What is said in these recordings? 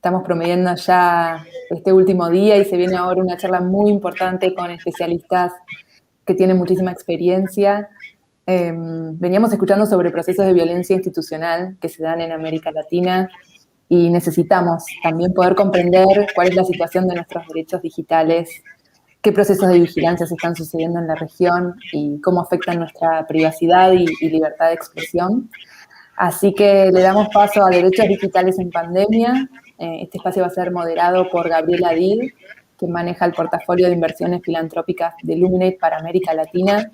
Estamos promediando ya este último día y se viene ahora una charla muy importante con especialistas que tienen muchísima experiencia. Veníamos escuchando sobre procesos de violencia institucional que se dan en América Latina y necesitamos también poder comprender cuál es la situación de nuestros derechos digitales, qué procesos de vigilancia se están sucediendo en la región y cómo afectan nuestra privacidad y libertad de expresión. Así que le damos paso a Derechos Digitales en Pandemia. Este espacio va a ser moderado por Gabriela Did, que maneja el portafolio de inversiones filantrópicas de Illuminate para América Latina.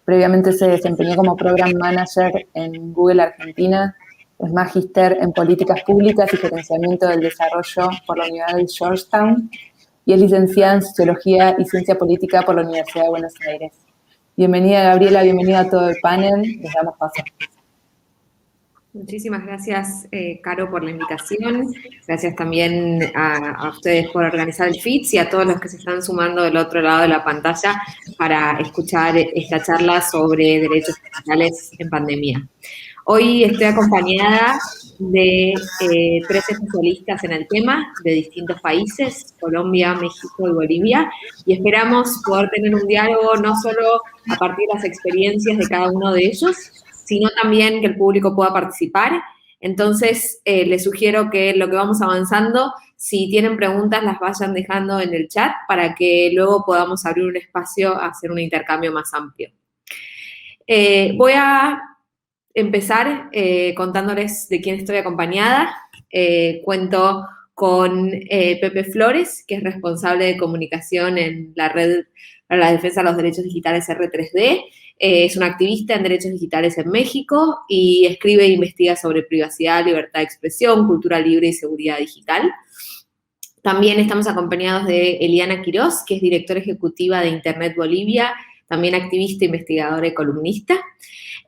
Previamente se desempeñó como Program Manager en Google Argentina, es magíster en Políticas Públicas y Gerenciamiento del Desarrollo por la Universidad de Georgetown y es licenciada en Sociología y Ciencia Política por la Universidad de Buenos Aires. Bienvenida, Gabriela, bienvenida a todo el panel. Les damos paso. Muchísimas gracias, Caro, por la invitación. Gracias también a ustedes por organizar el FITS y a todos los que se están sumando del otro lado de la pantalla para escuchar esta charla sobre derechos digitales en pandemia. Hoy estoy acompañada de 3 especialistas en el tema de distintos países, Colombia, México y Bolivia, y esperamos poder tener un diálogo no solo a partir de las experiencias de cada uno de ellos, sino también que el público pueda participar. Entonces, les sugiero que en lo que vamos avanzando, si tienen preguntas, las vayan dejando en el chat para que luego podamos abrir un espacio a hacer un intercambio más amplio. Voy a empezar contándoles de quién estoy acompañada. Cuento con Pepe Flores, que es responsable de comunicación en la Red para la Defensa de los Derechos Digitales R3D. Es un activista en derechos digitales en México y escribe e investiga sobre privacidad, libertad de expresión, cultura libre y seguridad digital. También estamos acompañados de Eliana Quiroz, que es directora ejecutiva de Internet Bolivia, también activista, investigadora y columnista.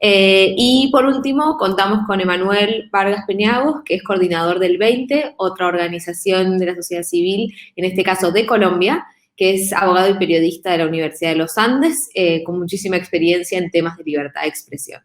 Y por último, contamos con Emanuel Vargas Peñagos, que es coordinador del 20, otra organización de la sociedad civil, en este caso de Colombia, que es abogado y periodista de la Universidad de los Andes, con muchísima experiencia en temas de libertad de expresión.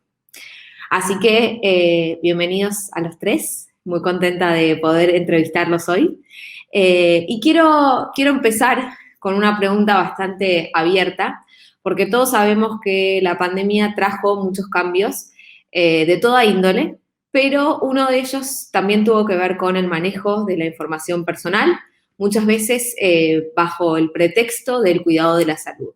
Así que, bienvenidos a los 3, muy contenta de poder entrevistarlos hoy. Y quiero empezar con una pregunta bastante abierta, porque todos sabemos que la pandemia trajo muchos cambios de toda índole, pero uno de ellos también tuvo que ver con el manejo de la información personal, muchas veces bajo el pretexto del cuidado de la salud.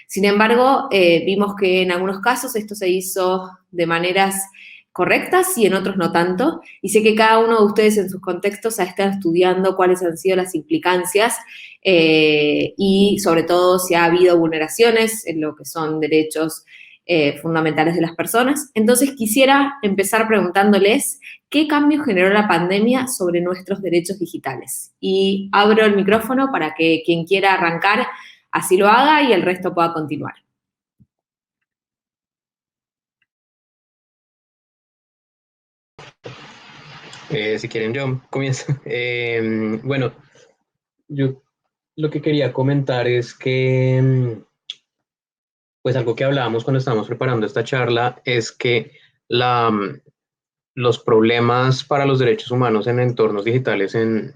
Sin embargo, vimos que en algunos casos esto se hizo de maneras correctas y en otros no tanto, y sé que cada uno de ustedes en sus contextos ha estado estudiando cuáles han sido las implicancias y sobre todo si ha habido vulneraciones en lo que son derechos fundamentales de las personas. Entonces quisiera empezar preguntándoles qué cambio generó la pandemia sobre nuestros derechos digitales. Y abro el micrófono para que quien quiera arrancar así lo haga y el resto pueda continuar. Si quieren yo comienzo. Bueno, yo lo que quería comentar es que, pues algo que hablábamos cuando estábamos preparando esta charla es que los problemas para los derechos humanos en entornos digitales en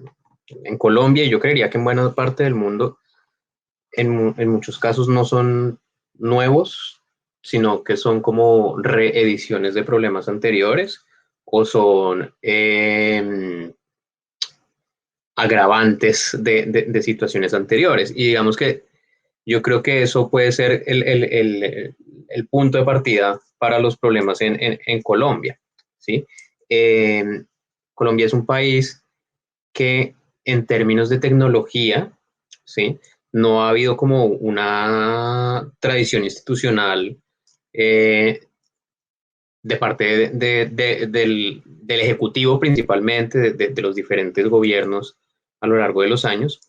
Colombia, y yo creería que en buena parte del mundo, en muchos casos no son nuevos, sino que son como reediciones de problemas anteriores o son agravantes de situaciones anteriores. Y digamos que yo creo que eso puede ser el punto de partida para los problemas en Colombia, ¿sí? Colombia es un país que en términos de tecnología, ¿sí? No ha habido como una tradición institucional de parte del Ejecutivo principalmente, de los diferentes gobiernos a lo largo de los años,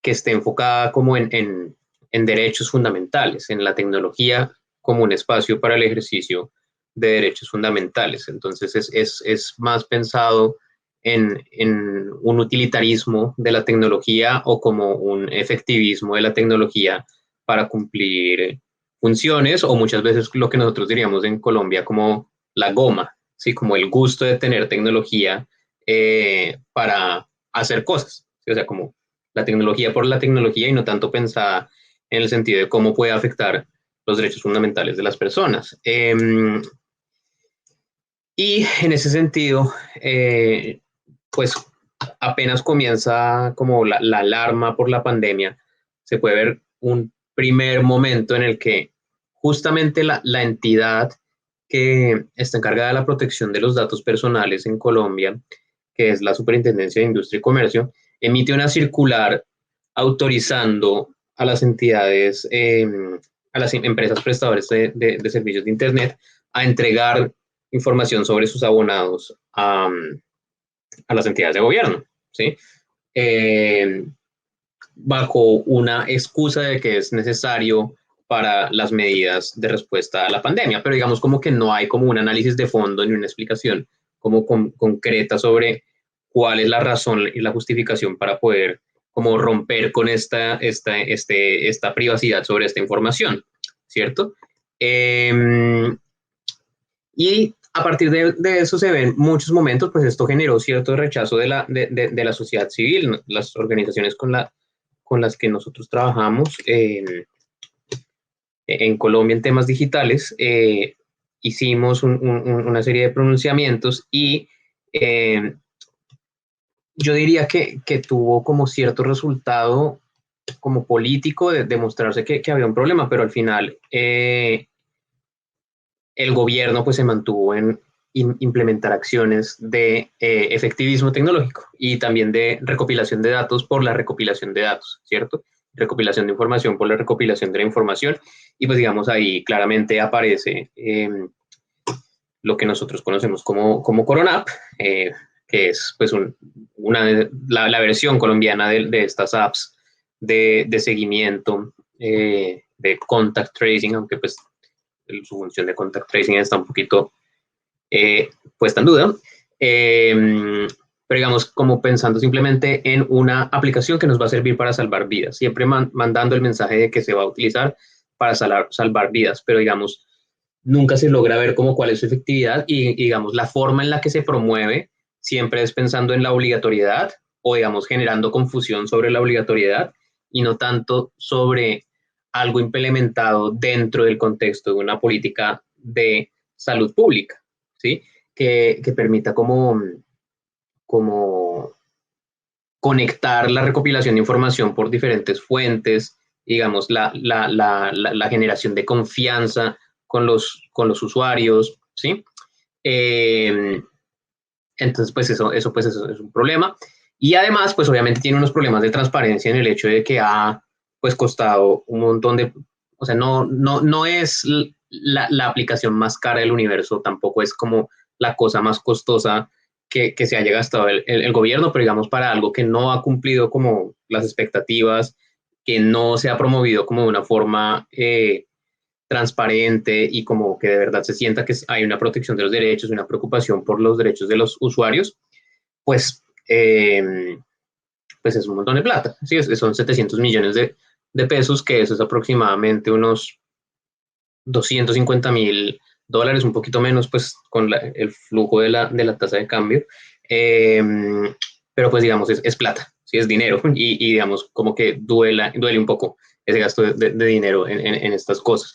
que esté enfocada como en derechos fundamentales, en la tecnología como un espacio para el ejercicio de derechos fundamentales. Entonces es más pensado en un utilitarismo de la tecnología o como un efectivismo de la tecnología para cumplir funciones, o muchas veces lo que nosotros diríamos en Colombia como la goma, ¿sí? Como el gusto de tener tecnología para hacer cosas, ¿sí? O sea, como la tecnología por la tecnología y no tanto pensada en el sentido de cómo puede afectar los derechos fundamentales de las personas. Y en ese sentido, pues apenas comienza como la alarma por la pandemia, se puede ver un primer momento en el que justamente la entidad que está encargada de la protección de los datos personales en Colombia, que es la Superintendencia de Industria y Comercio, emite una circular autorizando a las entidades, a las empresas prestadoras de servicios de Internet a entregar información sobre sus abonados a las entidades de gobierno, ¿sí? Bajo una excusa de que es necesario para las medidas de respuesta a la pandemia, pero digamos como que no hay como un análisis de fondo ni una explicación como concreta sobre cuál es la razón y la justificación para poder como romper con esta privacidad sobre esta información, ¿cierto? Y a partir de eso se ven muchos momentos, pues esto generó cierto rechazo de la sociedad civil, las organizaciones con las que nosotros trabajamos en Colombia en temas digitales, hicimos una serie de pronunciamientos y yo diría que tuvo como cierto resultado como político de demostrarse que había un problema, pero al final el gobierno pues se mantuvo en implementar acciones de efectivismo tecnológico y también de recopilación de datos por la recopilación de datos, ¿cierto? Recopilación de información por la recopilación de la información y pues digamos ahí claramente aparece lo que nosotros conocemos como CoronaApp, que es pues la versión colombiana de estas apps de seguimiento, de contact tracing, aunque pues su función de contact tracing está un poquito puesta en duda, pero digamos como pensando simplemente en una aplicación que nos va a servir para salvar vidas, siempre mandando el mensaje de que se va a utilizar para salvar vidas, pero digamos nunca se logra ver como cuál es su efectividad y digamos la forma en la que se promueve siempre es pensando en la obligatoriedad o digamos generando confusión sobre la obligatoriedad y no tanto sobre algo implementado dentro del contexto de una política de salud pública, ¿sí? Que permita como conectar la recopilación de información por diferentes fuentes, digamos, la generación de confianza con los usuarios, ¿sí? Entonces, pues eso es un problema. Y además, pues obviamente tiene unos problemas de transparencia en el hecho de que ha pues costado un montón de, o sea, no es la aplicación más cara del universo, tampoco es como la cosa más costosa que se haya gastado el gobierno, pero digamos para algo que no ha cumplido como las expectativas, que no se ha promovido como de una forma transparente y como que de verdad se sienta que hay una protección de los derechos, una preocupación por los derechos de los usuarios, pues, pues es un montón de plata. ¿Sí? Son 700 millones de pesos, que eso es aproximadamente unos 250.000 dólares, un poquito menos, pues con el flujo de la tasa de cambio. Pero pues digamos, es plata, ¿sí? Es dinero y digamos como que duele un poco ese gasto de dinero en estas cosas.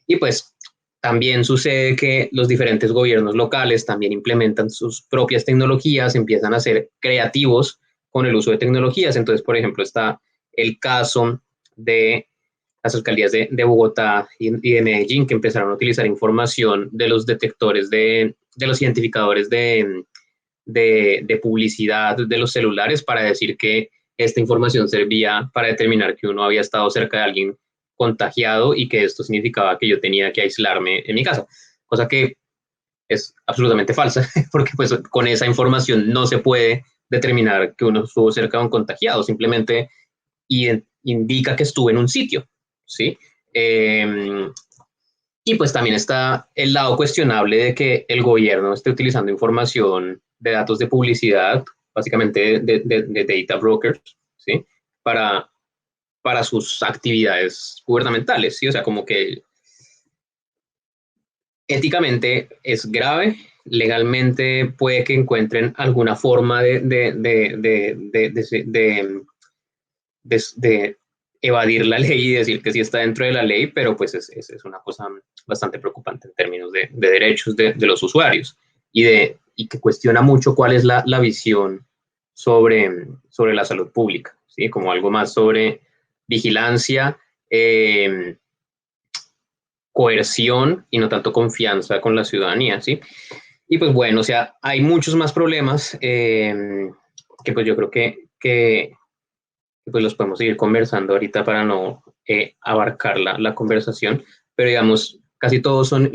Y pues también sucede que los diferentes gobiernos locales también implementan sus propias tecnologías, empiezan a ser creativos con el uso de tecnologías. Entonces, por ejemplo, está el caso de las alcaldías de Bogotá y de Medellín, que empezaron a utilizar información de los detectores, de los identificadores de publicidad de los celulares para decir que esta información servía para determinar que uno había estado cerca de alguien contagiado y que esto significaba que yo tenía que aislarme en mi casa, cosa que es absolutamente falsa, porque pues con esa información no se puede determinar que uno estuvo cerca de un contagiado, simplemente indica que estuve en un sitio, ¿sí? Y pues también está el lado cuestionable de que el gobierno esté utilizando información de datos de publicidad, básicamente de data brokers, ¿sí? Para sus actividades gubernamentales, ¿sí? O sea, como que éticamente es grave legalmente puede que encuentren alguna forma de evadir la ley y decir que sí está dentro de la ley, pero pues es una cosa bastante preocupante en términos de derechos de los usuarios y que cuestiona mucho cuál es la visión sobre la salud pública, ¿sí? Como algo más sobre vigilancia, coerción y no tanto confianza con la ciudadanía, ¿sí? Y pues bueno, o sea, hay muchos más problemas que pues yo creo que pues los podemos seguir conversando ahorita para no abarcar la conversación, pero digamos, casi todos son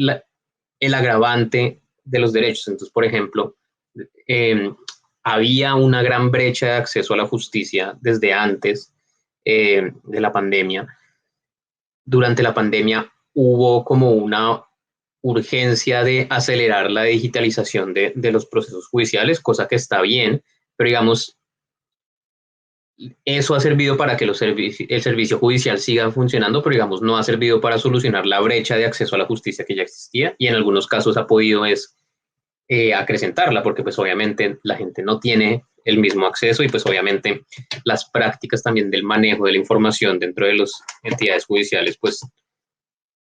el agravante de los derechos. Entonces, por ejemplo, había una gran brecha de acceso a la justicia desde antes de la pandemia. Durante la pandemia hubo como una urgencia de acelerar la digitalización de los procesos judiciales, cosa que está bien, pero digamos, eso ha servido para que el servicio judicial siga funcionando, pero digamos, no ha servido para solucionar la brecha de acceso a la justicia que ya existía y en algunos casos ha podido acrecentarla, porque pues obviamente la gente no tiene el mismo acceso y pues obviamente las prácticas también del manejo de la información dentro de las entidades judiciales pues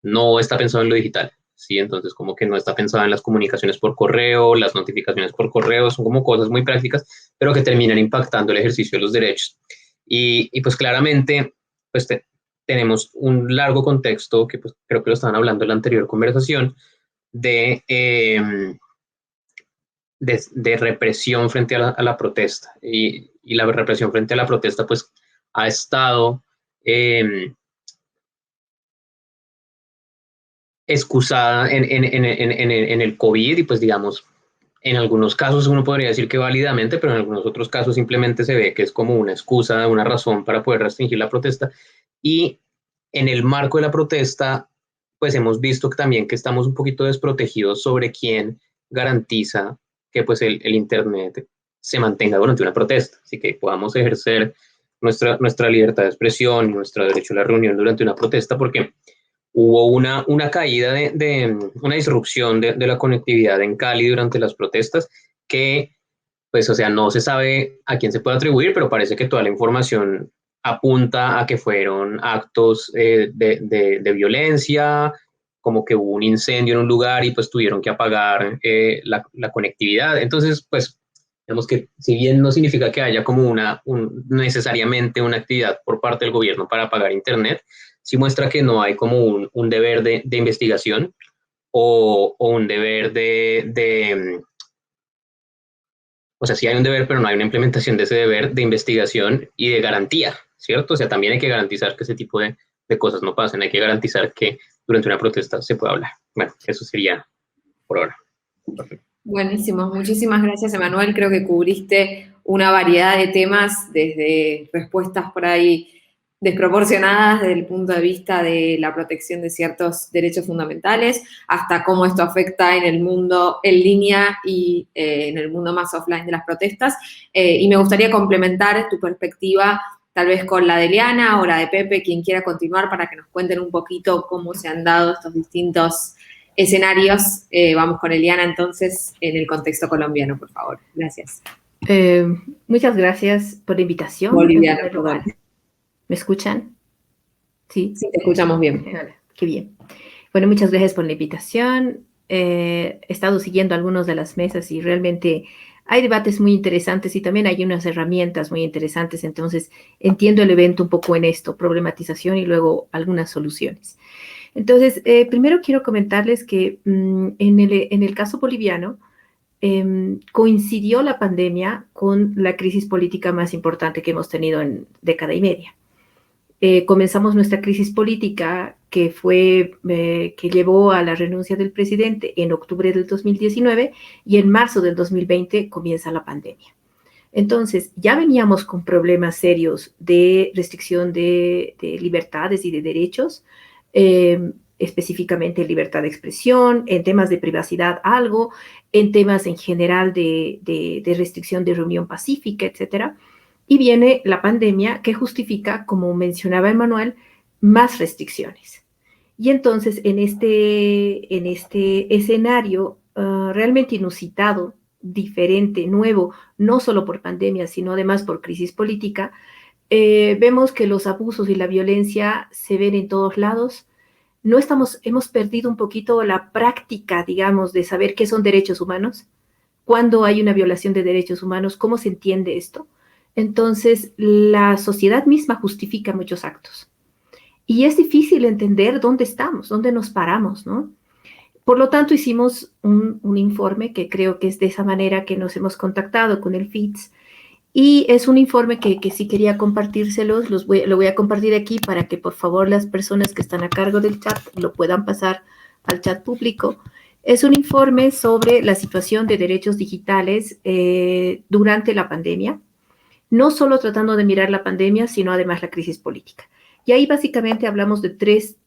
no está pensado en lo digital, ¿sí? Entonces como que no está pensado en las comunicaciones por correo, las notificaciones por correo, son como cosas muy prácticas, pero que terminan impactando el ejercicio de los derechos. Y pues claramente pues tenemos un largo contexto que pues creo que lo estaban hablando en la anterior conversación de represión frente a la protesta. Y la represión frente a la protesta pues ha estado excusada en el COVID y pues digamos, en algunos casos uno podría decir que válidamente, pero en algunos otros casos simplemente se ve que es como una excusa, una razón para poder restringir la protesta. Y en el marco de la protesta, pues hemos visto también que estamos un poquito desprotegidos sobre quién garantiza que pues el Internet se mantenga durante una protesta, así que podamos ejercer nuestra libertad de expresión, nuestro derecho a la reunión durante una protesta, porque hubo una caída una disrupción de la conectividad en Cali durante las protestas que, pues, o sea, no se sabe a quién se puede atribuir, pero parece que toda la información apunta a que fueron actos de violencia, como que hubo un incendio en un lugar y pues tuvieron que apagar la conectividad. Entonces, pues, digamos que si bien no significa que haya como necesariamente una actividad por parte del gobierno para apagar Internet, sí muestra que no hay como un deber de investigación o un deber o sea, sí hay un deber, pero no hay una implementación de ese deber de investigación y de garantía, ¿cierto? O sea, también hay que garantizar que ese tipo de cosas no pasen, hay que garantizar que durante una protesta se pueda hablar. Bueno, eso sería por ahora. Perfecto. Buenísimo, muchísimas gracias, Emanuel. Creo que cubriste una variedad de temas, desde respuestas por ahí desproporcionadas desde el punto de vista de la protección de ciertos derechos fundamentales, hasta cómo esto afecta en el mundo en línea y en el mundo más offline de las protestas. Y me gustaría complementar tu perspectiva tal vez con la de Eliana o la de Pepe, quien quiera continuar, para que nos cuenten un poquito cómo se han dado estos distintos escenarios. Vamos con Eliana entonces en el contexto colombiano, por favor. Gracias. Muchas gracias por la invitación. Boliviano, perdón. ¿Me escuchan? Sí. Sí, te escuchamos bien. Qué bien. Bueno, muchas gracias por la invitación. He estado siguiendo algunas de las mesas y realmente hay debates muy interesantes y también hay unas herramientas muy interesantes. Entonces, entiendo el evento un poco en esto, problematización y luego algunas soluciones. Entonces, primero quiero comentarles que en el caso boliviano coincidió la pandemia con la crisis política más importante que hemos tenido en década y media. Comenzamos nuestra crisis política que llevó a la renuncia del presidente en octubre del 2019 y en marzo del 2020 comienza la pandemia. Entonces, ya veníamos con problemas serios de restricción de libertades y de derechos, específicamente libertad de expresión, en temas de privacidad algo, en temas en general de restricción de reunión pacífica, etcétera. Y viene la pandemia que justifica, como mencionaba Emanuel, más restricciones. Y entonces, en este escenario, realmente inusitado, diferente, nuevo, no solo por pandemia, sino además por crisis política, vemos que los abusos y la violencia se ven en todos lados. Hemos perdido un poquito la práctica, digamos, de saber qué son derechos humanos, cuándo hay una violación de derechos humanos, cómo se entiende esto. Entonces, la sociedad misma justifica muchos actos. Y es difícil entender dónde estamos, dónde nos paramos, ¿no? Por lo tanto, hicimos un informe que creo que es de esa manera que nos hemos contactado con el FITS. Y es un informe que sí quería compartírselos, lo voy a compartir aquí para que por favor las personas que están a cargo del chat lo puedan pasar al chat público. Es un informe sobre la situación de derechos digitales durante la pandemia, no solo tratando de mirar la pandemia, sino además la crisis política. Y ahí básicamente hablamos de tres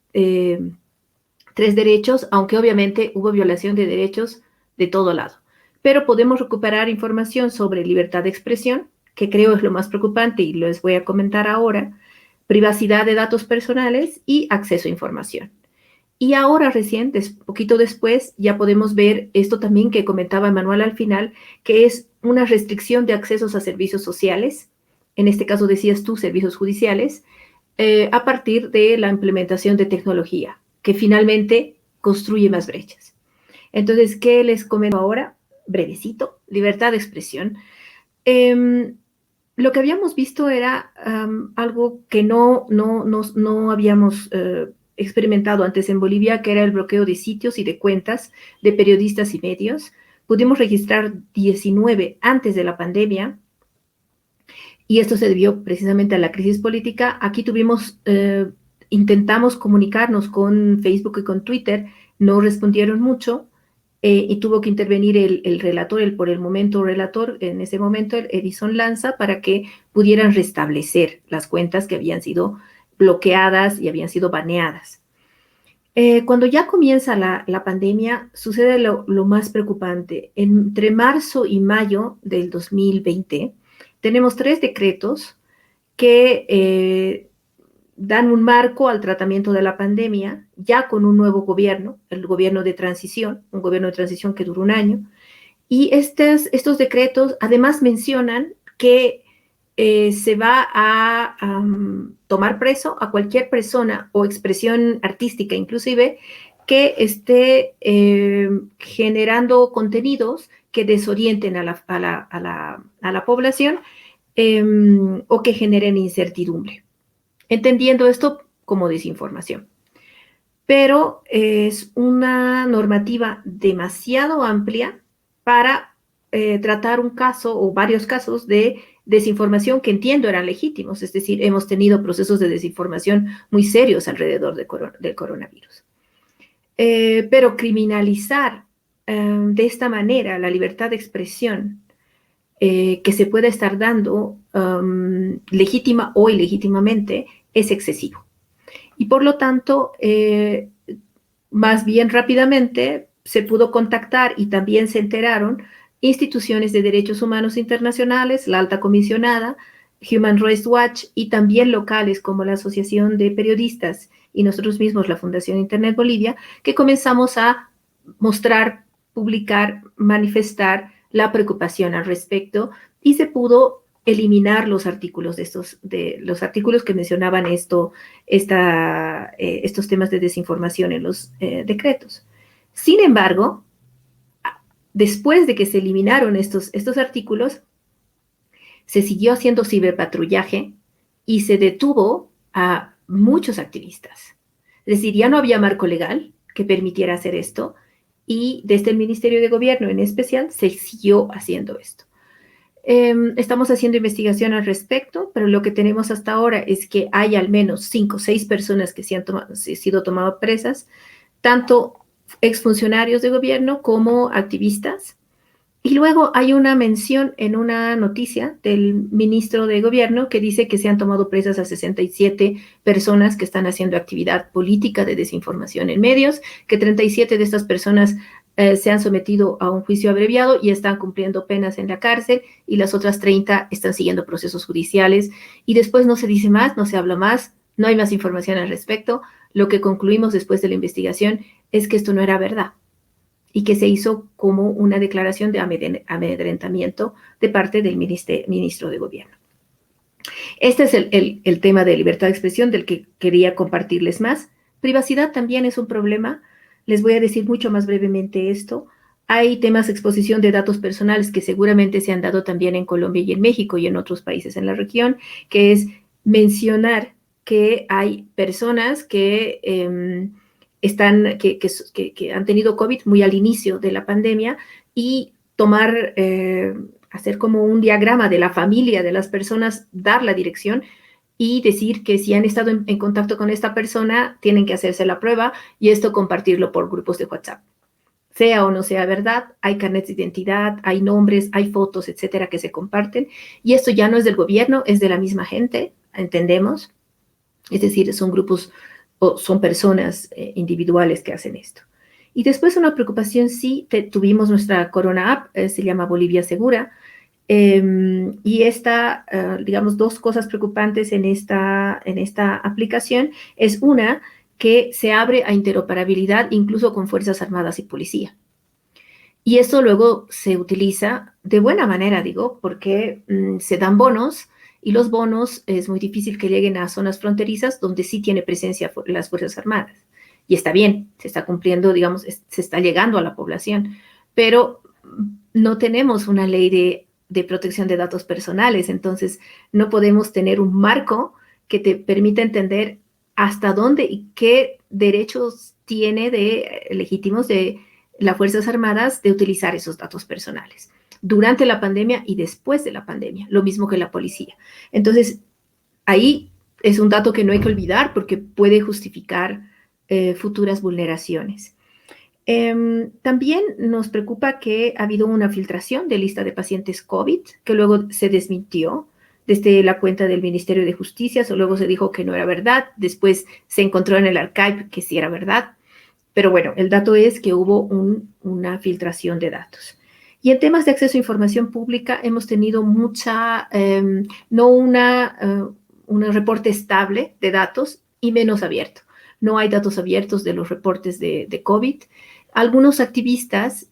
derechos, aunque obviamente hubo violación de derechos de todo lado. Pero podemos recuperar información sobre libertad de expresión, que creo es lo más preocupante y les voy a comentar ahora, privacidad de datos personales y acceso a información. Y ahora recién, poquito después, ya podemos ver esto también que comentaba Emanuel al final, que es una restricción de accesos a servicios sociales, en este caso decías tú, servicios judiciales, a partir de la implementación de tecnología, que finalmente construye más brechas. Entonces, ¿qué les comento ahora? Brevecito, libertad de expresión. Lo que habíamos visto era algo que no habíamos experimentado antes en Bolivia, que era el bloqueo de sitios y de cuentas de periodistas y medios. Pudimos registrar 19 antes de la pandemia, y esto se debió precisamente a la crisis política. Aquí intentamos comunicarnos con Facebook y con Twitter, no respondieron mucho, y tuvo que intervenir el relator, por el momento relator, en ese momento Edison Lanza, para que pudieran restablecer las cuentas que habían sido bloqueadas y habían sido baneadas. Cuando ya comienza la pandemia, sucede lo más preocupante. Entre marzo y mayo del 2020, tenemos 3 decretos que dan un marco al tratamiento de la pandemia, ya con un nuevo gobierno, el gobierno de transición, un gobierno de transición que duró 1 año. Y estos decretos además mencionan que se va a tomar preso a cualquier persona o expresión artística inclusive que esté generando contenidos que desorienten a la población o que generen incertidumbre, entendiendo esto como desinformación. Pero es una normativa demasiado amplia para tratar un caso o varios casos de desinformación que entiendo eran legítimos, es decir, hemos tenido procesos de desinformación muy serios alrededor del coronavirus. Pero criminalizar de esta manera la libertad de expresión que se puede estar dando legítima o ilegítimamente es excesivo. Y por lo tanto, más bien rápidamente se pudo contactar y también se enteraron instituciones de derechos humanos internacionales, la alta comisionada, Human Rights Watch y también locales como la Asociación de Periodistas y nosotros mismos, la Fundación Internet Bolivia, que comenzamos a mostrar, publicar, manifestar la preocupación al respecto y se pudo eliminar los artículos los artículos que mencionaban estos temas de desinformación en los decretos. Sin embargo, después de que se eliminaron estos artículos, se siguió haciendo ciberpatrullaje y se detuvo a muchos activistas. Es decir, ya no había marco legal que permitiera hacer esto y desde el Ministerio de Gobierno en especial se siguió haciendo esto. Estamos haciendo investigación al respecto, pero lo que tenemos hasta ahora es que hay al menos 5 o 6 personas que se han sido tomadas presas, tanto exfuncionarios de gobierno como activistas. Y luego hay una mención en una noticia del ministro de Gobierno que dice que se han tomado presas a 67 personas que están haciendo actividad política de desinformación en medios, que 37 de estas personas se han sometido a un juicio abreviado y están cumpliendo penas en la cárcel y las otras 30 están siguiendo procesos judiciales. Y después no se dice más, no se habla más, no hay más información al respecto. Lo que concluimos después de la investigación es que esto no era verdad. y que se hizo como una declaración de amedrentamiento de parte del ministro de Gobierno. Este es el tema de libertad de expresión del que quería compartirles más. Privacidad también es un problema. Les voy a decir mucho más brevemente esto. Hay temas de exposición de datos personales que seguramente se han dado también en Colombia y en México y en otros países en la región, que es mencionar que hay personas que que han tenido COVID muy al inicio de la pandemia y tomar, hacer como un diagrama de la familia de las personas, dar la dirección y decir que si han estado en contacto con esta persona, tienen que hacerse la prueba y esto compartirlo por grupos de WhatsApp. Sea o no sea verdad, hay carnets de identidad, hay nombres, hay fotos, etcétera, que se comparten. Y esto ya no es del gobierno, es de la misma gente, entendemos. Es decir, son grupos o son personas individuales que hacen esto. Y después una preocupación, sí, tuvimos nuestra Corona App, se llama Bolivia Segura, y esta, digamos, dos cosas preocupantes en esta aplicación es una, que se abre a interoperabilidad incluso con Fuerzas Armadas y Policía. Y eso luego se utiliza de buena manera, digo, porque se dan bonos y los bonos es muy difícil que lleguen a zonas fronterizas donde sí tiene presencia las Fuerzas Armadas. Y está bien, se está cumpliendo, digamos, se está llegando a la población, pero no tenemos una ley de protección de datos personales, entonces no podemos tener un marco que te permita entender hasta dónde y qué derechos tiene legítimos de las Fuerzas Armadas de utilizar esos datos personales durante la pandemia y después de la pandemia, lo mismo que la policía. Entonces, ahí es un dato que no hay que olvidar porque puede justificar futuras vulneraciones. También nos preocupa que ha habido una filtración de lista de pacientes COVID que luego se desmintió desde la cuenta del Ministerio de Justicia, luego se dijo que no era verdad, después se encontró en el archive que sí era verdad, pero bueno, el dato es que hubo una filtración de datos. Y en temas de acceso a información pública hemos tenido mucha, no un reporte estable de datos y menos abierto. No hay datos abiertos de los reportes de COVID. Algunos activistas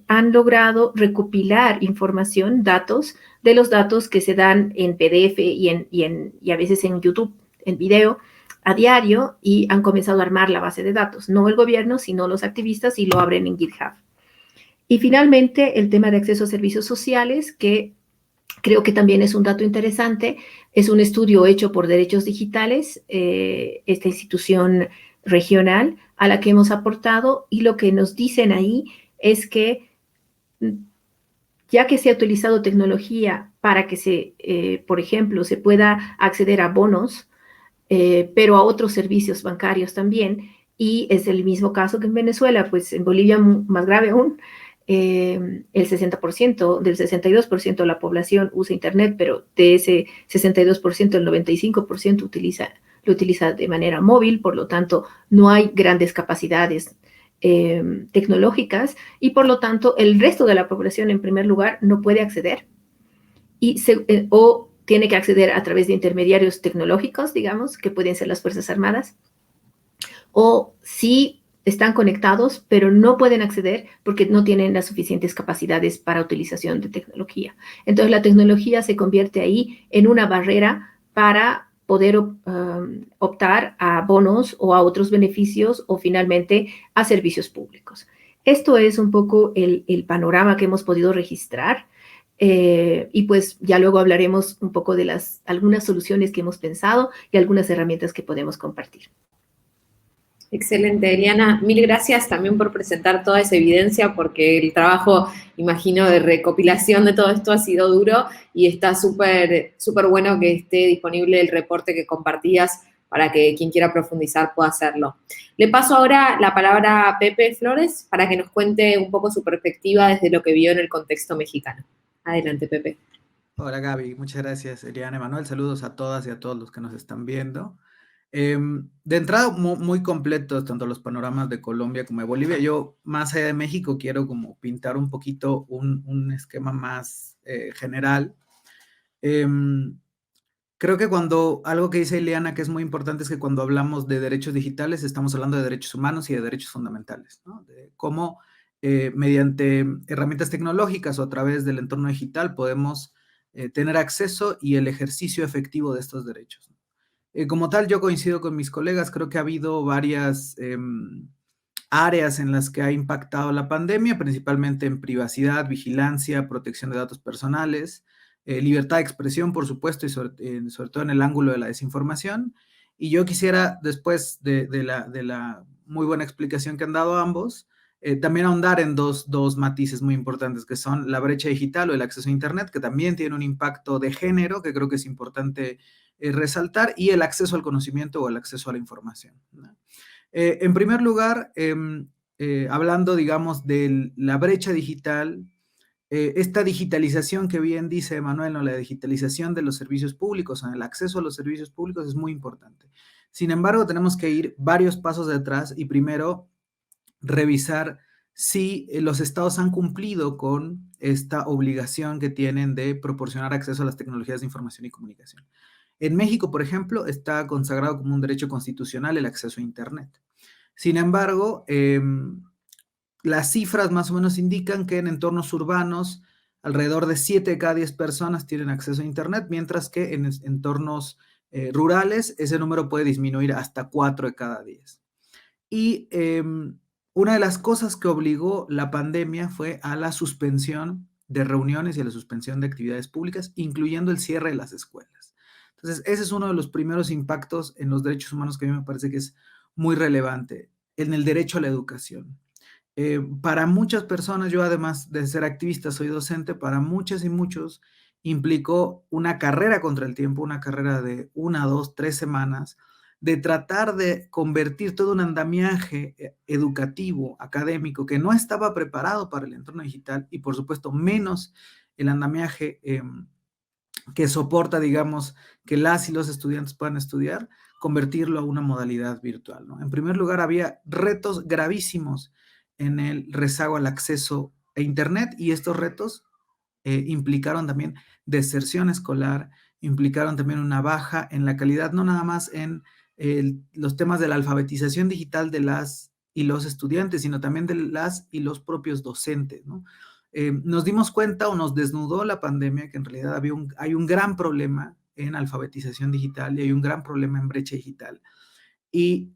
han logrado recopilar información, datos, de los datos que se dan en PDF y a veces en YouTube, en video, a diario, y han comenzado a armar la base de datos. No el gobierno, sino los activistas, y lo abren en GitHub. Y finalmente, el tema de acceso a servicios sociales, que creo que también es un dato interesante. Es un estudio hecho por Derechos Digitales, esta institución regional a la que hemos aportado, y lo que nos dicen ahí es que ya que se ha utilizado tecnología para que por ejemplo, se pueda acceder a bonos, pero a otros servicios bancarios también, y es el mismo caso que en Venezuela, pues en Bolivia más grave aún, el 60%, del 62% de la población usa Internet, pero de ese 62%, el 95% lo utiliza de manera móvil, por lo tanto, no hay grandes capacidades tecnológicas y, por lo tanto, el resto de la población, en primer lugar, no puede acceder o tiene que acceder a través de intermediarios tecnológicos, digamos, que pueden ser las Fuerzas Armadas, o sí están conectados, pero no pueden acceder porque no tienen las suficientes capacidades para utilización de tecnología. Entonces, la tecnología se convierte ahí en una barrera para poder optar a bonos o a otros beneficios o finalmente a servicios públicos. Esto es un poco el panorama que hemos podido registrar. Y pues ya luego hablaremos un poco de algunas soluciones que hemos pensado y algunas herramientas que podemos compartir. Excelente, Eliana. Mil gracias también por presentar toda esa evidencia, porque el trabajo, imagino, de recopilación de todo esto ha sido duro y está súper bueno que esté disponible el reporte que compartías para que quien quiera profundizar pueda hacerlo. Le paso ahora la palabra a Pepe Flores para que nos cuente un poco su perspectiva desde lo que vio en el contexto mexicano. Adelante, Pepe. Hola, Gaby. Muchas gracias, Eliana, Emanuel. Saludos a todas y a todos los que nos están viendo. De entrada, muy completos tanto los panoramas de Colombia como de Bolivia. Yo, más allá de México, quiero como pintar un poquito un esquema más general. Creo que algo que dice Eliana que es muy importante es que cuando hablamos de derechos digitales estamos hablando de derechos humanos y de derechos fundamentales, ¿no? De cómo mediante herramientas tecnológicas o a través del entorno digital podemos tener acceso y el ejercicio efectivo de estos derechos. Como tal, yo coincido con mis colegas, creo que ha habido varias áreas en las que ha impactado la pandemia, principalmente en privacidad, vigilancia, protección de datos personales, libertad de expresión, por supuesto, y sobre todo en el ángulo de la desinformación. Y yo quisiera, después de la muy buena explicación que han dado ambos, también ahondar en dos matices muy importantes, que son la brecha digital o el acceso a Internet, que también tiene un impacto de género, que creo que es importante resaltar, y el acceso al conocimiento o el acceso a la información, ¿no? En primer lugar, hablando, digamos, de la brecha digital, esta digitalización que bien dice Manuel, ¿no? La digitalización de los servicios públicos, el acceso a los servicios públicos es muy importante. Sin embargo, tenemos que ir varios pasos detrás y primero revisar si los estados han cumplido con esta obligación que tienen de proporcionar acceso a las tecnologías de información y comunicación. En México, por ejemplo, está consagrado como un derecho constitucional el acceso a Internet. Sin embargo, las cifras más o menos indican que en entornos urbanos alrededor de 7 de cada 10 personas tienen acceso a Internet, mientras que en entornos rurales ese número puede disminuir hasta 4 de cada 10. Y una de las cosas que obligó la pandemia fue a la suspensión de reuniones y a la suspensión de actividades públicas, incluyendo el cierre de las escuelas. Entonces, ese es uno de los primeros impactos en los derechos humanos que a mí me parece que es muy relevante, en el derecho a la educación. Para muchas personas, yo además de ser activista, soy docente, para muchas y muchos implicó una carrera contra el tiempo, una carrera de 1, 2, 3 semanas, de tratar de convertir todo un andamiaje educativo, académico, que no estaba preparado para el entorno digital y por supuesto menos el andamiaje que soporta, digamos, que las y los estudiantes puedan estudiar, convertirlo a una modalidad virtual, ¿no? En primer lugar, había retos gravísimos en el rezago al acceso a Internet y estos retos implicaron también deserción escolar, implicaron también una baja en la calidad, no nada más en los temas de la alfabetización digital de las y los estudiantes, sino también de las y los propios docentes, ¿no? Nos dimos cuenta o nos desnudó la pandemia que en realidad hay un gran problema en alfabetización digital y hay un gran problema en brecha digital. Y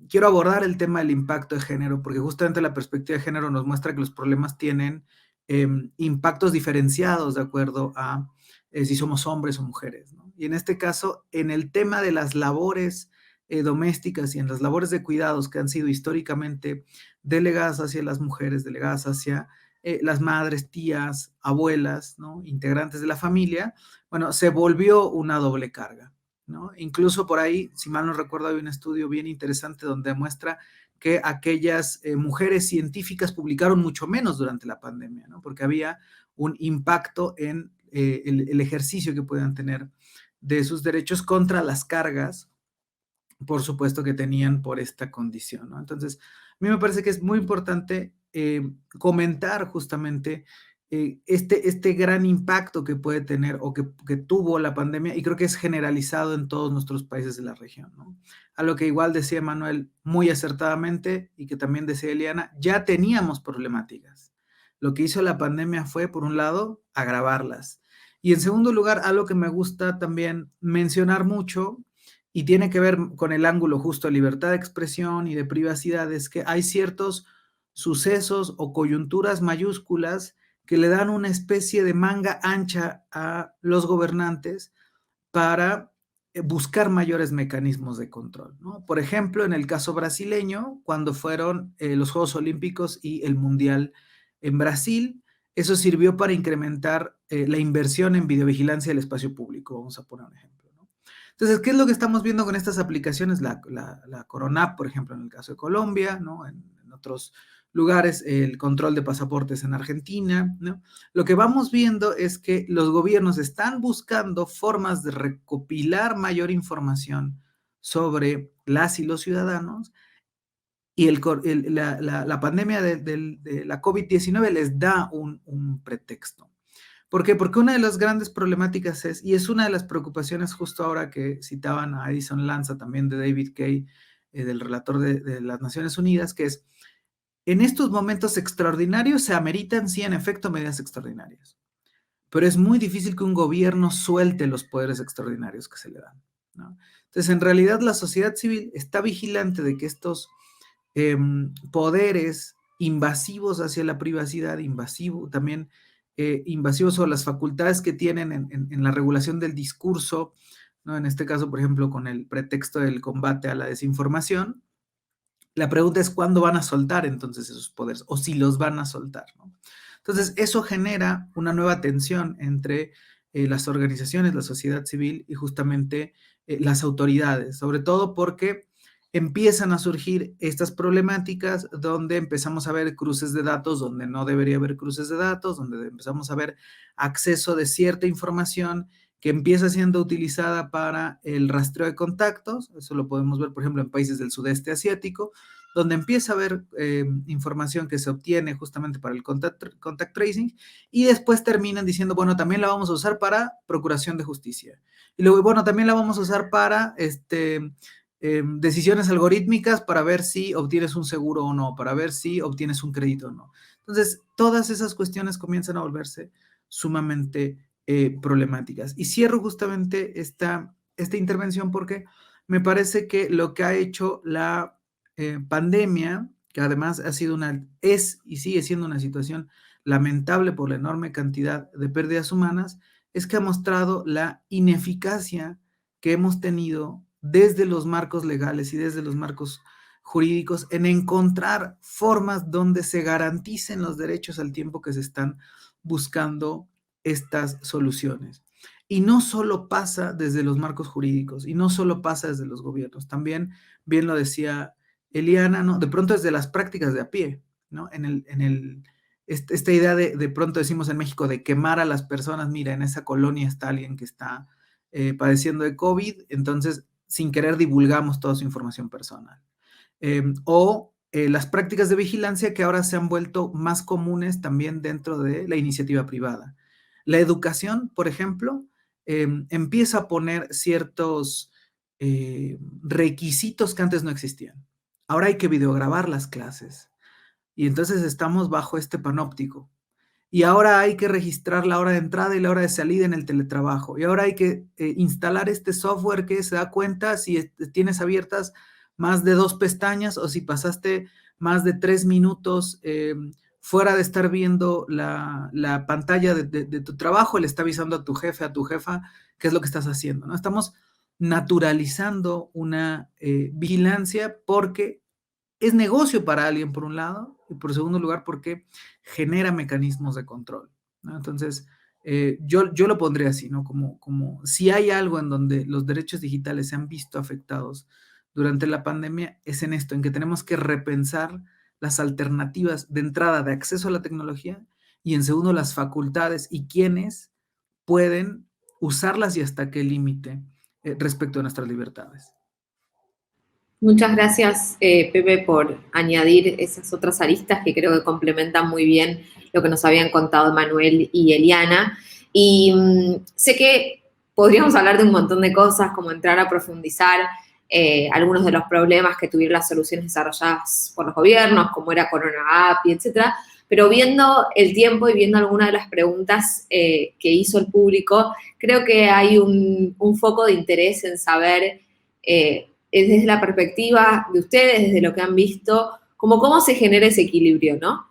quiero abordar el tema del impacto de género, porque justamente la perspectiva de género nos muestra que los problemas tienen impactos diferenciados de acuerdo a si somos hombres o mujeres, ¿no? Y en este caso, en el tema de las labores domésticas y en las labores de cuidados que han sido históricamente delegadas hacia las mujeres, delegadas hacia las madres, tías, abuelas, ¿no? Integrantes de la familia, bueno, se volvió una doble carga, ¿no? Incluso por ahí, si mal no recuerdo, hay un estudio bien interesante donde muestra que aquellas mujeres científicas publicaron mucho menos durante la pandemia, ¿no? Porque había un impacto en el ejercicio que puedan tener de sus derechos contra las cargas, por supuesto, que tenían por esta condición, ¿no? Entonces, a mí me parece que es muy importante comentar justamente este gran impacto que puede tener o que tuvo la pandemia, y creo que es generalizado en todos nuestros países de la región, ¿no? A lo que igual decía Manuel muy acertadamente y que también decía Eliana, ya teníamos problemáticas. Lo que hizo la pandemia fue, por un lado, agravarlas. Y en segundo lugar, algo que me gusta también mencionar mucho y tiene que ver con el ángulo justo de libertad de expresión y de privacidad, es que hay ciertos sucesos o coyunturas mayúsculas que le dan una especie de manga ancha a los gobernantes para buscar mayores mecanismos de control, ¿no? Por ejemplo, en el caso brasileño, cuando fueron los Juegos Olímpicos y el Mundial en Brasil, eso sirvió para incrementar la inversión en videovigilancia del espacio público, vamos a poner un ejemplo, ¿no? Entonces, ¿qué es lo que estamos viendo con estas aplicaciones? La Coronap, por ejemplo, en el caso de Colombia, ¿no? En otros lugares, el control de pasaportes en Argentina, ¿no? Lo que vamos viendo es que los gobiernos están buscando formas de recopilar mayor información sobre las y los ciudadanos, y la pandemia de la COVID-19 les da un pretexto. ¿Por qué? Porque una de las grandes problemáticas es, y es una de las preocupaciones justo ahora que citaban a Edison Lanza, también de David Kay, del relator de las Naciones Unidas, que es en estos momentos extraordinarios se ameritan, sí, en efecto, medidas extraordinarias. Pero es muy difícil que un gobierno suelte los poderes extraordinarios que se le dan, ¿no? Entonces, en realidad, la sociedad civil está vigilante de que estos poderes invasivos hacia la privacidad, también invasivos sobre las facultades que tienen en la regulación del discurso, ¿no? En este caso, por ejemplo, con el pretexto del combate a la desinformación, la pregunta es cuándo van a soltar entonces esos poderes, o si los van a soltar, ¿no? Entonces, eso genera una nueva tensión entre las organizaciones, la sociedad civil y justamente las autoridades, sobre todo porque empiezan a surgir estas problemáticas donde empezamos a ver cruces de datos, donde no debería haber cruces de datos, donde empezamos a ver acceso de cierta información que empieza siendo utilizada para el rastreo de contactos. Eso lo podemos ver, por ejemplo, en países del sudeste asiático, donde empieza a haber información que se obtiene justamente para el contact tracing, y después terminan diciendo, bueno, también la vamos a usar para procuración de justicia. Y luego, bueno, también la vamos a usar para decisiones algorítmicas para ver si obtienes un seguro o no, para ver si obtienes un crédito o no. Entonces, todas esas cuestiones comienzan a volverse sumamente problemáticas. Y cierro justamente esta intervención porque me parece que lo que ha hecho la pandemia, que además es y sigue siendo una situación lamentable por la enorme cantidad de pérdidas humanas, es que ha mostrado la ineficacia que hemos tenido desde los marcos legales y desde los marcos jurídicos en encontrar formas donde se garanticen los derechos al tiempo que se están buscando estas soluciones. Y no solo pasa desde los marcos jurídicos, y no solo pasa desde los gobiernos, también, bien lo decía Eliana, ¿no? De pronto desde las prácticas de a pie, ¿no? Esta idea de pronto decimos en México de quemar a las personas, mira, en esa colonia está alguien que está padeciendo de COVID, entonces sin querer divulgamos toda su información personal. Las prácticas de vigilancia que ahora se han vuelto más comunes también dentro de la iniciativa privada. La educación, por ejemplo, empieza a poner ciertos requisitos que antes no existían. Ahora hay que videograbar las clases y entonces estamos bajo este panóptico. Y ahora hay que registrar la hora de entrada y la hora de salida en el teletrabajo. Y ahora hay que instalar este software que se da cuenta si tienes abiertas más de 2 pestañas o si pasaste más de 3 minutos fuera de estar viendo la pantalla de tu trabajo, le está avisando a tu jefe, a tu jefa, qué es lo que estás haciendo, ¿no? Estamos naturalizando una vigilancia porque es negocio para alguien, por un lado, y por segundo lugar, porque genera mecanismos de control, ¿no? Entonces, yo lo pondré así, ¿no? Como si hay algo en donde los derechos digitales se han visto afectados durante la pandemia, es en esto, en que tenemos que repensar las alternativas de entrada de acceso a la tecnología y en segundo las facultades y quiénes pueden usarlas y hasta qué límite respecto a nuestras libertades. Muchas gracias, Pepe, por añadir esas otras aristas que creo que complementan muy bien lo que nos habían contado Manuel y Eliana. Y sé que podríamos hablar de un montón de cosas, como entrar a profundizar algunos de los problemas que tuvieron las soluciones desarrolladas por los gobiernos, como era Corona API, etcétera. Pero viendo el tiempo y viendo algunas de las preguntas que hizo el público, creo que hay un foco de interés en saber desde la perspectiva de ustedes, desde lo que han visto, como cómo se genera ese equilibrio, ¿no?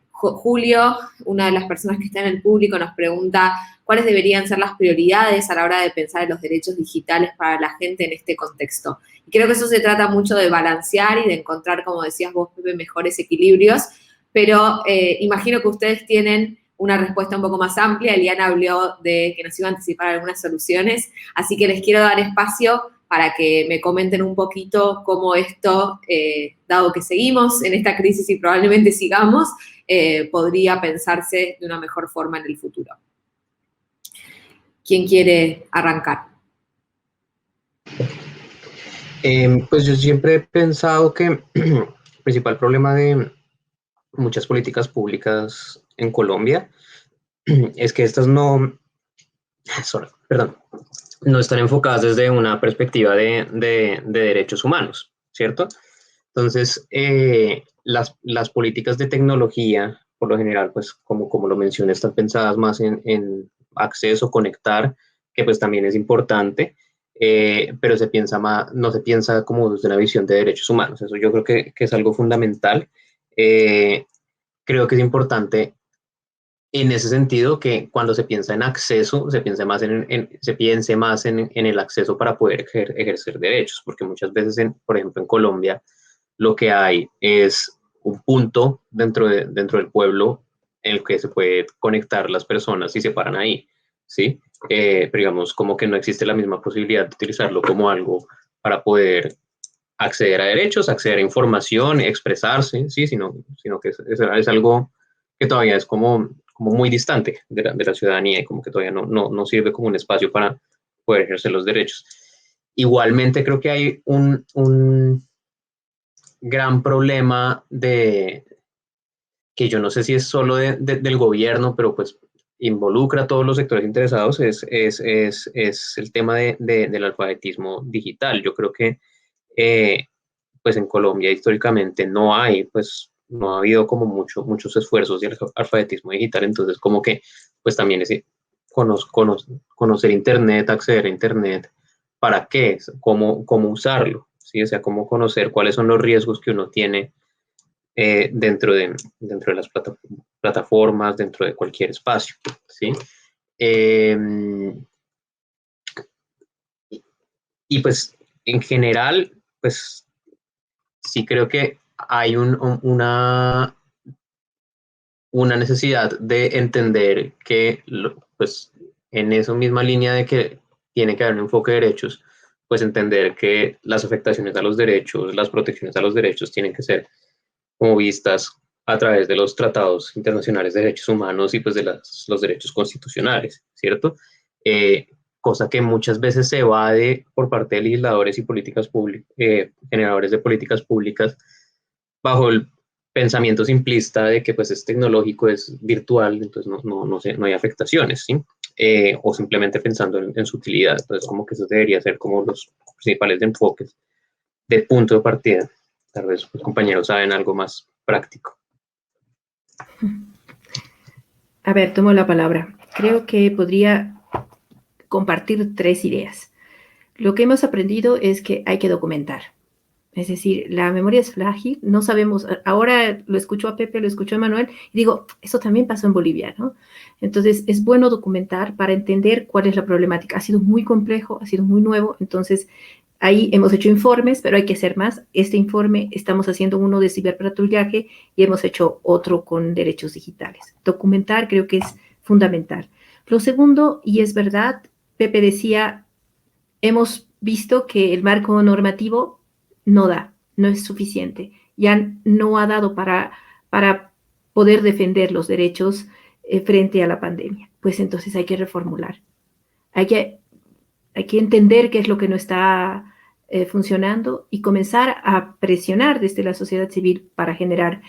Julio, una de las personas que está en el público, nos pregunta cuáles deberían ser las prioridades a la hora de pensar en los derechos digitales para la gente en este contexto. Y creo que eso se trata mucho de balancear y de encontrar, como decías vos, Pepe, mejores equilibrios, pero imagino que ustedes tienen una respuesta un poco más amplia. Eliana habló de que nos iba a anticipar algunas soluciones, así que les quiero dar espacio para que me comenten un poquito cómo esto, dado que seguimos en esta crisis y probablemente sigamos, podría pensarse de una mejor forma en el futuro. ¿Quién quiere arrancar? Pues yo siempre he pensado que el principal problema de muchas políticas públicas en Colombia es que estas no están enfocadas desde una perspectiva de derechos humanos, ¿cierto? Entonces, las políticas de tecnología, por lo general, pues como lo mencioné, están pensadas más en acceso, conectar, que pues también es importante, pero se piensa más, no se piensa como desde una visión de derechos humanos. Eso yo creo que es algo fundamental. Creo que es importante en ese sentido que cuando se piensa en acceso, se piense más en el acceso para poder ejercer derechos, porque muchas veces, por ejemplo, en Colombia, lo que hay es un punto dentro del pueblo en el que se puede conectar las personas y se paran ahí, ¿sí? Pero digamos, como que no existe la misma posibilidad de utilizarlo como algo para poder acceder a derechos, acceder a información, expresarse, ¿sí? Sino que es algo que todavía es como muy distante de la ciudadanía y como que todavía no sirve como un espacio para poder ejercer los derechos. Igualmente creo que hay un gran problema que yo no sé si es solo del gobierno, pero pues involucra a todos los sectores interesados, es el tema del alfabetismo digital. Yo creo que pues en Colombia históricamente no ha habido como muchos esfuerzos de alfabetismo digital, entonces como que pues también es conocer Internet, acceder a Internet, ¿para qué? ¿Cómo usarlo? ¿Sí? O sea, cómo conocer cuáles son los riesgos que uno tiene dentro de las plataformas, dentro de cualquier espacio, ¿sí? Y pues en general, pues sí creo que hay una necesidad de entender que, pues, en esa misma línea de que tiene que haber un enfoque de derechos, pues entender que las afectaciones a los derechos, las protecciones a los derechos tienen que ser como vistas a través de los tratados internacionales de derechos humanos y pues de los derechos constitucionales, ¿cierto? Cosa que muchas veces se evade por parte de legisladores y generadores de políticas públicas bajo el pensamiento simplista de que pues es tecnológico, es virtual, entonces no hay afectaciones, ¿sí? O simplemente pensando en su utilidad. Entonces como que eso debería ser como los principales enfoques de punto de partida. Tal vez los compañeros saben algo más práctico. A ver, tomo la palabra. Creo que podría compartir 3 ideas. Lo que hemos aprendido es que hay que documentar. Es decir, la memoria es frágil, no sabemos, ahora lo escucho a Pepe, lo escucho a Manuel, y digo, eso también pasó en Bolivia, ¿no? Entonces, es bueno documentar para entender cuál es la problemática. Ha sido muy complejo, ha sido muy nuevo, entonces, ahí hemos hecho informes, pero hay que hacer más. Este informe, estamos haciendo uno de ciberpatrullaje y hemos hecho otro con derechos digitales. Documentar creo que es fundamental. Lo segundo, y es verdad, Pepe decía, hemos visto que el marco normativo no da, no es suficiente. Ya no ha dado para poder defender los derechos frente a la pandemia. Pues entonces hay que reformular. Hay que entender qué es lo que no está funcionando y comenzar a presionar desde la sociedad civil para generar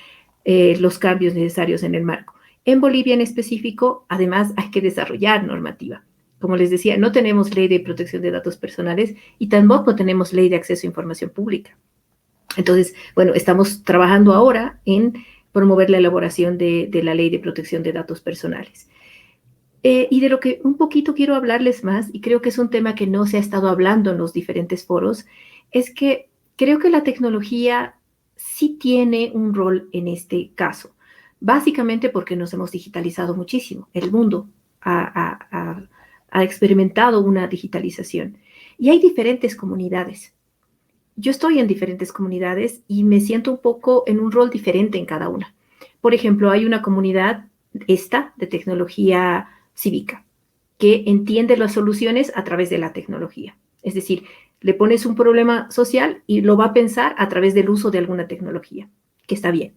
los cambios necesarios en el marco. En Bolivia en específico, además, hay que desarrollar normativa. Como les decía, no tenemos ley de protección de datos personales y tampoco tenemos ley de acceso a información pública. Entonces, bueno, estamos trabajando ahora en promover la elaboración de la ley de protección de datos personales. Y de lo que un poquito quiero hablarles más, y creo que es un tema que no se ha estado hablando en los diferentes foros, es que creo que la tecnología sí tiene un rol en este caso, básicamente porque nos hemos digitalizado muchísimo. El mundo ha experimentado una digitalización y hay diferentes comunidades. Yo estoy en diferentes comunidades y me siento un poco en un rol diferente en cada una. Por ejemplo, hay una comunidad, de tecnología cívica, que entiende las soluciones a través de la tecnología. Es decir, le pones un problema social y lo va a pensar a través del uso de alguna tecnología, que está bien.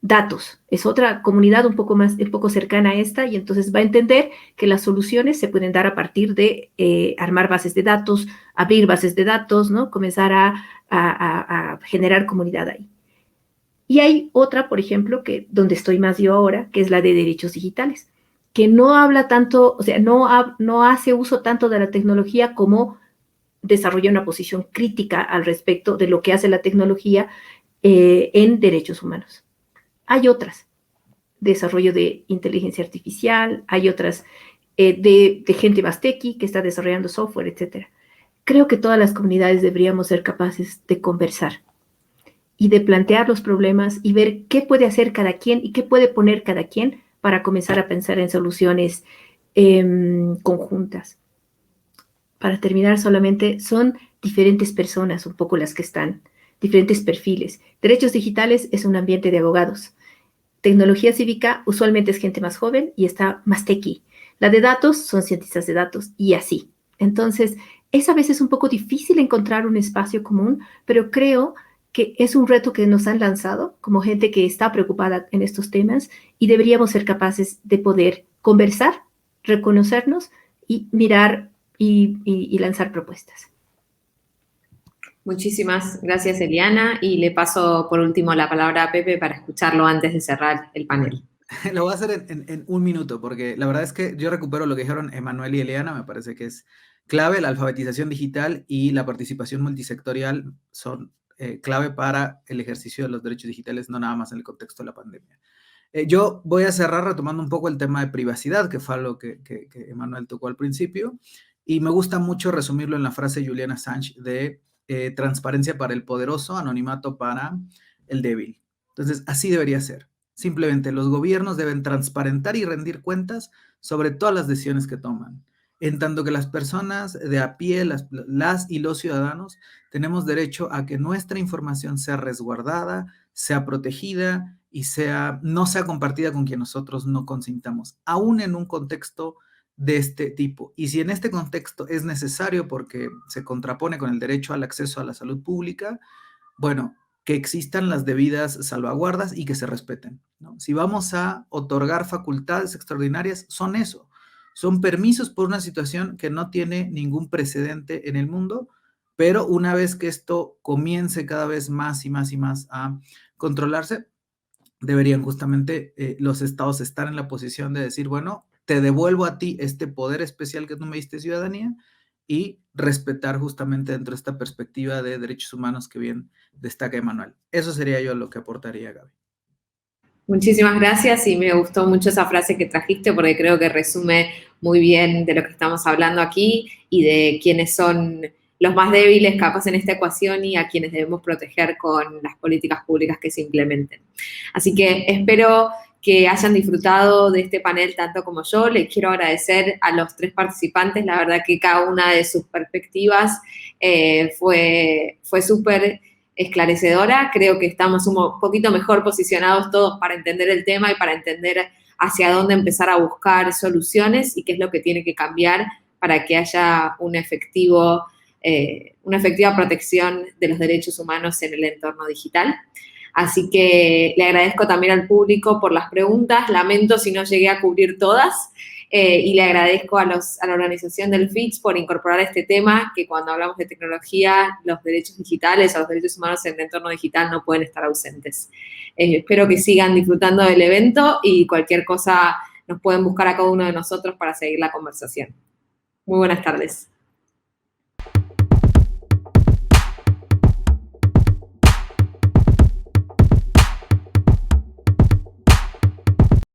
Datos es otra comunidad un poco cercana a esta y entonces va a entender que las soluciones se pueden dar a partir de armar bases de datos, abrir bases de datos, ¿no? Comenzar a generar comunidad ahí. Y hay otra, por ejemplo, donde estoy más yo ahora, que es la de derechos digitales, que no habla tanto, o sea, no hace uso tanto de la tecnología como desarrolla una posición crítica al respecto de lo que hace la tecnología en derechos humanos. Hay otras, desarrollo de inteligencia artificial, hay otras de gente más techie que está desarrollando software, etc. Creo que todas las comunidades deberíamos ser capaces de conversar y de plantear los problemas y ver qué puede hacer cada quien y qué puede poner cada quien para comenzar a pensar en soluciones conjuntas. Para terminar, solamente son diferentes personas un poco las que están, diferentes perfiles. Derechos digitales es un ambiente de abogados. Tecnología cívica usualmente es gente más joven y está más techie. La de datos son cientistas de datos y así. Entonces, es a veces un poco difícil encontrar un espacio común, pero creo que es un reto que nos han lanzado como gente que está preocupada en estos temas y deberíamos ser capaces de poder conversar, reconocernos y mirar y lanzar propuestas. Muchísimas gracias, Eliana, y le paso por último la palabra a Pepe para escucharlo antes de cerrar el panel. Lo voy a hacer en un minuto, porque la verdad es que yo recupero lo que dijeron Emanuel y Eliana, me parece que es clave. La alfabetización digital y la participación multisectorial son clave para el ejercicio de los derechos digitales, no nada más en el contexto de la pandemia. Yo voy a cerrar retomando un poco el tema de privacidad, que fue algo que Emanuel tocó al principio, y me gusta mucho resumirlo en la frase de Julian Assange de transparencia para el poderoso, anonimato para el débil. Entonces, así debería ser. Simplemente los gobiernos deben transparentar y rendir cuentas sobre todas las decisiones que toman. En tanto que las personas de a pie, las y los ciudadanos, tenemos derecho a que nuestra información sea resguardada, sea protegida y no sea compartida con quien nosotros no consintamos, aún en un contexto de este tipo. Y si en este contexto es necesario porque se contrapone con el derecho al acceso a la salud pública, bueno, que existan las debidas salvaguardas y que se respeten, ¿no? Si vamos a otorgar facultades extraordinarias, son eso, son permisos por una situación que no tiene ningún precedente en el mundo, pero una vez que esto comience cada vez más y más y más a controlarse, deberían justamente los estados estar en la posición de decir, bueno, te devuelvo a ti este poder especial que tú me diste, ciudadanía, y respetar justamente dentro de esta perspectiva de derechos humanos que bien destaca Emanuel. Eso sería yo lo que aportaría, Gaby. Muchísimas gracias y me gustó mucho esa frase que trajiste porque creo que resume muy bien de lo que estamos hablando aquí y de quiénes son los más débiles capaz en esta ecuación y a quienes debemos proteger con las políticas públicas que se implementen. Así que espero que hayan disfrutado de este panel tanto como yo. Les quiero agradecer a los 3 participantes. La verdad que cada una de sus perspectivas fue súper esclarecedora. Creo que estamos un poquito mejor posicionados todos para entender el tema y para entender hacia dónde empezar a buscar soluciones y qué es lo que tiene que cambiar para que haya una efectiva protección de los derechos humanos en el entorno digital. Así que le agradezco también al público por las preguntas. Lamento si no llegué a cubrir todas. Y le agradezco a la organización del FITS por incorporar este tema, que cuando hablamos de tecnología, los derechos digitales o los derechos humanos en el entorno digital no pueden estar ausentes. Espero que sigan disfrutando del evento y cualquier cosa nos pueden buscar a cada uno de nosotros para seguir la conversación. Muy buenas tardes.